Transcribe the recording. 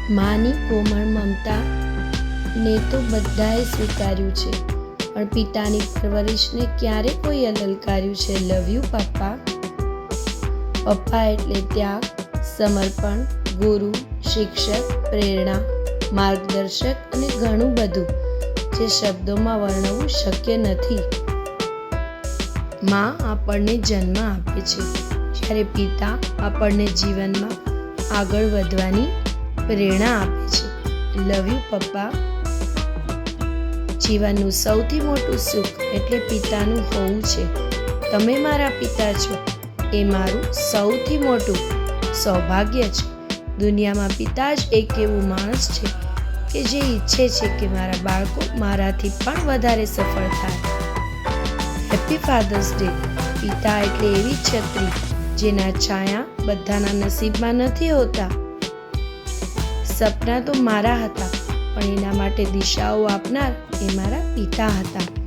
માની કોમળ મમતા ને તો બધાએ સ્વીકાર્યું છે, પણ પિતાની પરવરિશને ક્યારે કોઈ લલકાર્યું છે? લવ યુ પપ્પા. પપ્પા એટલે ત્યાગ, સમર્પણ, ગુરુ, શિક્ષક, પ્રેરણા, માર્ગદર્શક અને ઘણું બધું જે શબ્દોમાં વર્ણવવું શક્ય નથી. માં આપણને જન્મ આપે છે, જ્યારે પિતા આપણને જીવનમાં આગળ વધવાની પ્રેરણા આપે છે. લવ યુ પપ્પા. જીવનનું સૌથી મોટું સુખ એટલે પિતાનું હોવું છે. તમે મારા પિતા છો એ મારું સૌથી મોટું સૌભાગ્ય છે. દુનિયામાં પિતા જ એક એવું માણસ છે કે જે ઈચ્છે છે કે મારા બાળકો મારાથી પણ વધારે સફળ થાય. Happy Father's Day. પિતા એટલે એવી છત્રી જેના છાયા બધાના નસીબમાં નથી હોતા. સપના તો મારા હતા, પણ એના માટે દિશાઓ આપનાર એ મારા પિતા હતા.